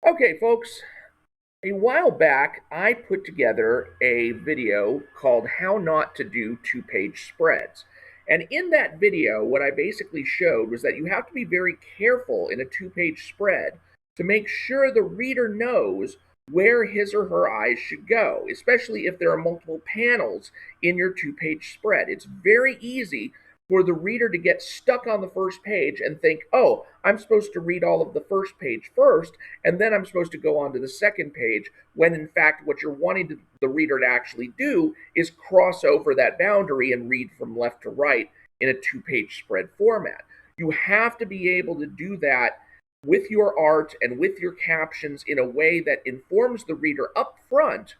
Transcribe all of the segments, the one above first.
Okay, folks, a while back I put together a video called How Not to Do Two-Page Spreads. And in that video, what I basically showed was that you have to be very careful in a two-page spread to make sure the reader knows where his or her eyes should go, especially if there are multiple panels in your two-page spread. It's very easy for the reader to get stuck on the first page and think, oh, I'm supposed to read all of the first page first, and then I'm supposed to go on to the second page, when in fact what you're wanting the reader to actually do is cross over that boundary and read from left to right in a two-page spread format. You have to be able to do that with your art and with your captions in a way that informs the reader up front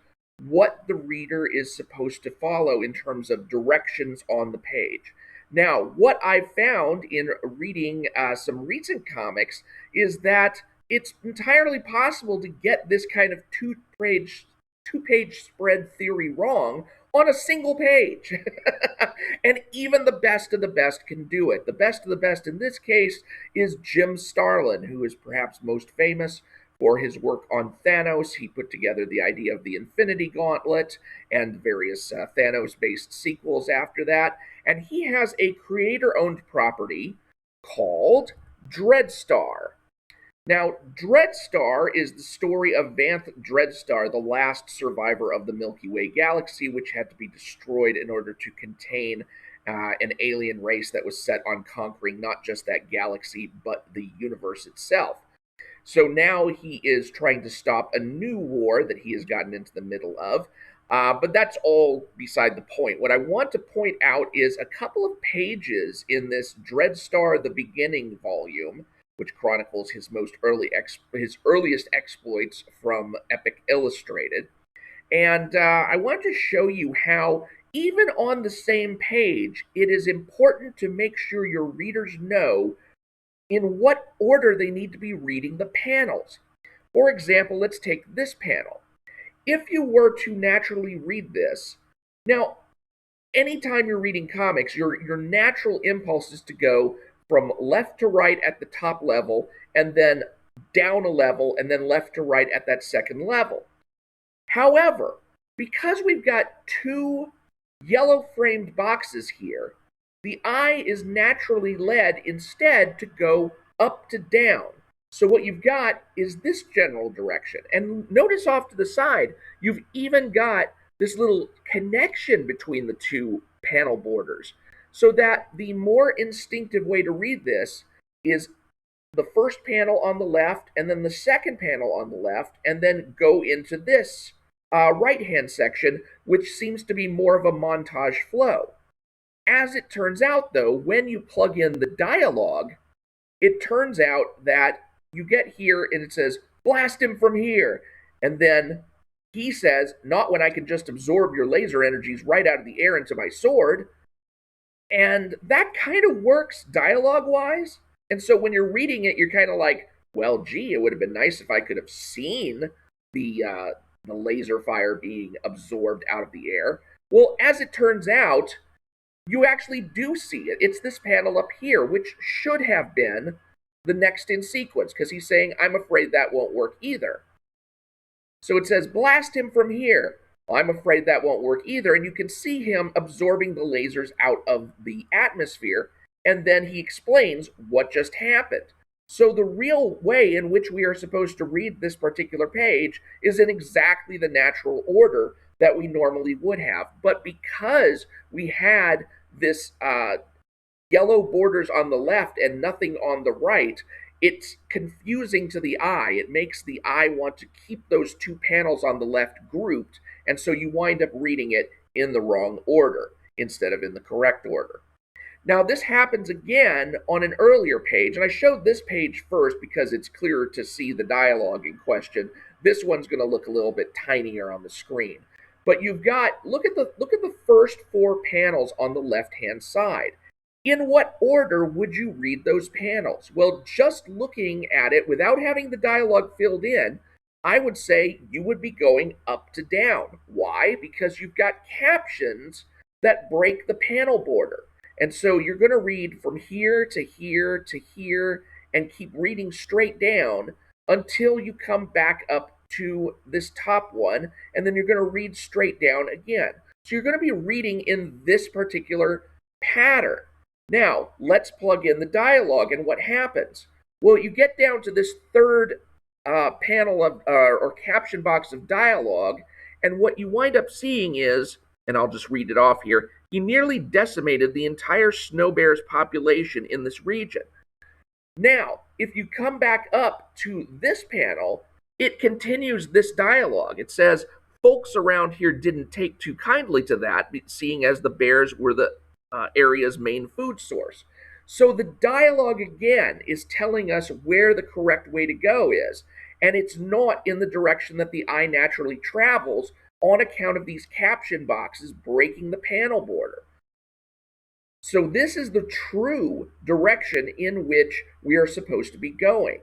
what the reader is supposed to follow in terms of directions on the page. Now, what I've found in reading some recent comics is that it's entirely possible to get this kind of two page spread theory wrong on a single page. And even the best of the best can do it. The best of the best in this case is Jim Starlin, who is perhaps most famous for his work on Thanos. He put together the idea of the Infinity Gauntlet and various Thanos based sequels after that. And he has a creator owned property called Dreadstar. Now, Dreadstar is the story of Vanth Dreadstar, the last survivor of the Milky Way galaxy, which had to be destroyed in order to contain an alien race that was set on conquering not just that galaxy, but the universe itself. So now he is trying to stop a new war that he has gotten into the middle of. But that's all beside the point. What I want to point out is a couple of pages in this Dreadstar the Beginning volume, which chronicles his earliest exploits from Epic Illustrated. And I want to show you how, even on the same page, it is important to make sure your readers know in what order they need to be reading the panels. For example, let's take this panel. If you were to naturally read this, now, anytime you're reading comics, your natural impulse is to go from left to right at the top level, and then down a level, and then left to right at that second level. However, because we've got two yellow framed boxes here, the eye is naturally led instead to go up to down. So what you've got is this general direction. And notice off to the side, you've even got this little connection between the two panel borders, so that the more instinctive way to read this is the first panel on the left, and then the second panel on the left, and then go into this right-hand section, which seems to be more of a montage flow. As it turns out, though, when you plug in the dialogue, it turns out that you get here and it says, blast him from here. And then he says, not when I can just absorb your laser energies right out of the air into my sword. And that kind of works dialogue wise. And so when you're reading it, you're kind of like, well, gee, it would have been nice if I could have seen the laser fire being absorbed out of the air. Well, as it turns out, you actually do see it. It's this panel up here, which should have been the next in sequence, because he's saying, I'm afraid that won't work either. So it says, blast him from here. Well, I'm afraid that won't work either. And you can see him absorbing the lasers out of the atmosphere, and then he explains what just happened. So the real way in which we are supposed to read this particular page is in exactly the natural order that we normally would have. But because we had this yellow borders on the left and nothing on the right, it's confusing to the eye. It makes the eye want to keep those two panels on the left grouped, and so you wind up reading it in the wrong order instead of in the correct order. Now, this happens again on an earlier page, and I showed this page first because it's clearer to see the dialogue in question. This one's going to look a little bit tinier on the screen. But you've got, look at the first four panels on the left-hand side. In what order would you read those panels? Well, just looking at it without having the dialogue filled in, I would say you would be going up to down. Why? Because you've got captions that break the panel border. And so you're going to read from here to here to here and keep reading straight down until you come back up to this top one, and then you're going to read straight down again. So you're going to be reading in this particular pattern. Now, let's plug in the dialogue and what happens. Well, you get down to this third panel of or caption box of dialogue, and what you wind up seeing is, and I'll just read it off here, he nearly decimated the entire snow bear's population in this region. Now, if you come back up to this panel, it continues this dialogue. It says, folks around here didn't take too kindly to that, seeing as the bears were the area's main food source. So the dialogue again is telling us where the correct way to go is, and it's not in the direction that the eye naturally travels on account of these caption boxes breaking the panel border. So this is the true direction in which we are supposed to be going.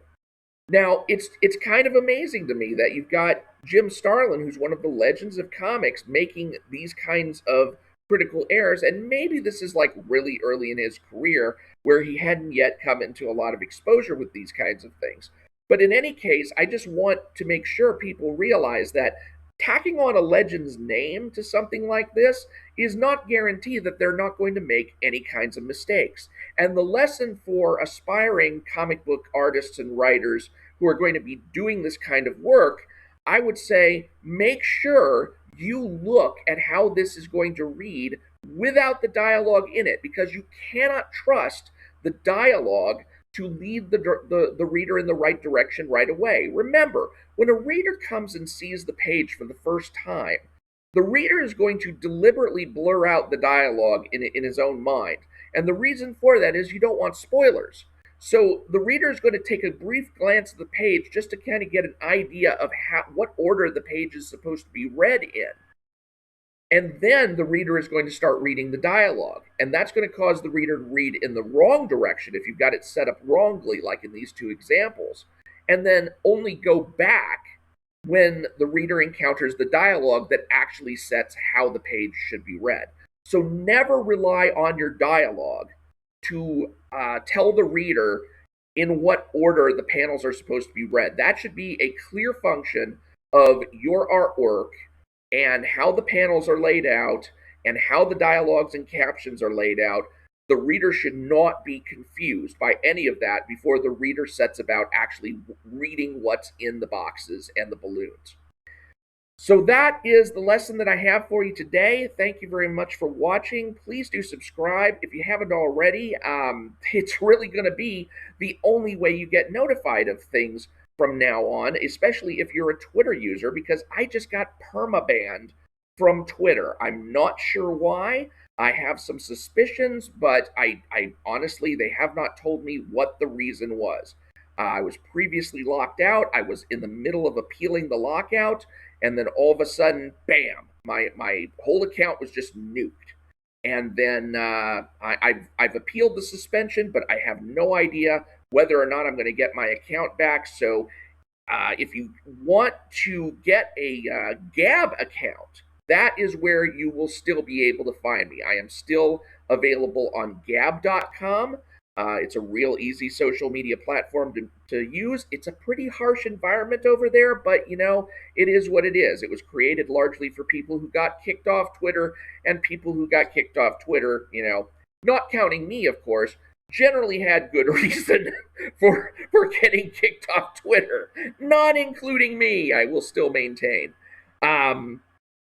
Now, it's kind of amazing to me that you've got Jim Starlin, who's one of the legends of comics, making these kinds of critical errors, and maybe this is like really early in his career where he hadn't yet come into a lot of exposure with these kinds of things. But in any case, I just want to make sure people realize that tacking on a legend's name to something like this is not guaranteed that they're not going to make any kinds of mistakes. And the lesson for aspiring comic book artists and writers who are going to be doing this kind of work, I would say make sure you look at how this is going to read without the dialogue in it, because you cannot trust the dialogue to lead the reader in the right direction right away. Remember, when a reader comes and sees the page for the first time, the reader is going to deliberately blur out the dialogue in his own mind. And the reason for that is you don't want spoilers. So the reader is going to take a brief glance at the page just to kind of get an idea of what order the page is supposed to be read in. And then the reader is going to start reading the dialogue. And that's going to cause the reader to read in the wrong direction if you've got it set up wrongly, like in these two examples. And then only go back when the reader encounters the dialogue that actually sets how the page should be read. So never rely on your dialogue to tell the reader in what order the panels are supposed to be read. That should be a clear function of your artwork and how the panels are laid out and how the dialogues and captions are laid out. The reader should not be confused by any of that before the reader sets about actually reading what's in the boxes and the balloons. So that is the lesson that I have for you today. Thank you very much for watching. Please do subscribe if you haven't already. It's really going to be the only way you get notified of things from now on, especially if you're a Twitter user, because I just got permabanned from Twitter. I'm not sure why. I have some suspicions, but I honestly, they have not told me what the reason was. I was previously locked out. I was in the middle of appealing the lockout, and then all of a sudden, bam, my whole account was just nuked. And then I've appealed the suspension, but I have no idea whether or not I'm going to get my account back. So if you want to get a Gab account, that is where you will still be able to find me. I am still available on Gab.com. It's a real easy social media platform to use. It's a pretty harsh environment over there, but you know, it is what it is. It was created largely for people who got kicked off Twitter, and people who got kicked off Twitter, you know, not counting me, of course, generally had good reason for getting kicked off Twitter, not including me, I will still maintain.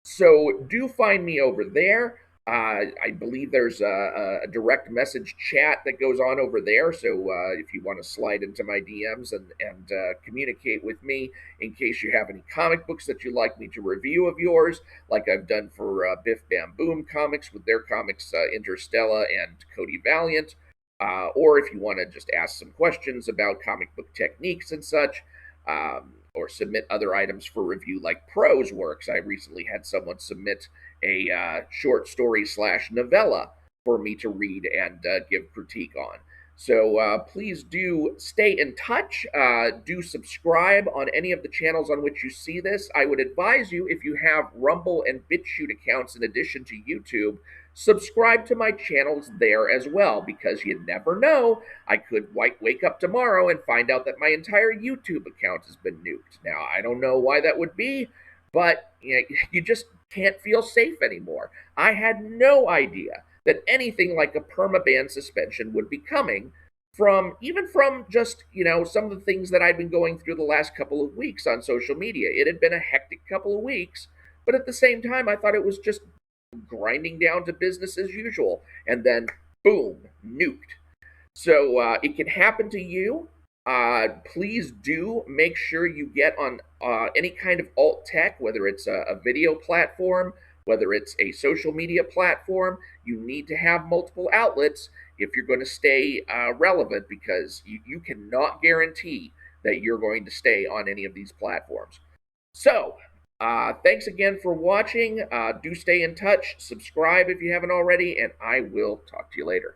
So do find me over there. I believe there's a direct message chat that goes on over there. So if you want to slide into my DMs and communicate with me in case you have any comic books that you'd like me to review of yours, like I've done for Biff Bam Boom Comics with their comics Interstella and Cody Valiant, or if you want to just ask some questions about comic book techniques and such, or submit other items for review like prose works. I recently had someone submit a short story / novella for me to read and give critique on. So please do stay in touch. Do subscribe on any of the channels on which you see this. I would advise you, if you have Rumble and BitChute accounts in addition to YouTube, subscribe to my channels there as well, because you never know. I could wake up tomorrow and find out that my entire YouTube account has been nuked. Now, I don't know why that would be, but you just can't feel safe anymore. I had no idea that anything like a permaban suspension would be coming from just some of the things that I'd been going through the last couple of weeks on social media. It had been a hectic couple of weeks, but at the same time, I thought it was just grinding down to business as usual, and then boom, nuked. So it can happen to you. Please do make sure you get on any kind of alt tech, whether it's a video platform, whether it's a social media platform. You need to have multiple outlets if you're going to stay relevant, because you cannot guarantee that you're going to stay on any of these platforms. So, thanks again for watching. Do stay in touch. Subscribe if you haven't already, and I will talk to you later.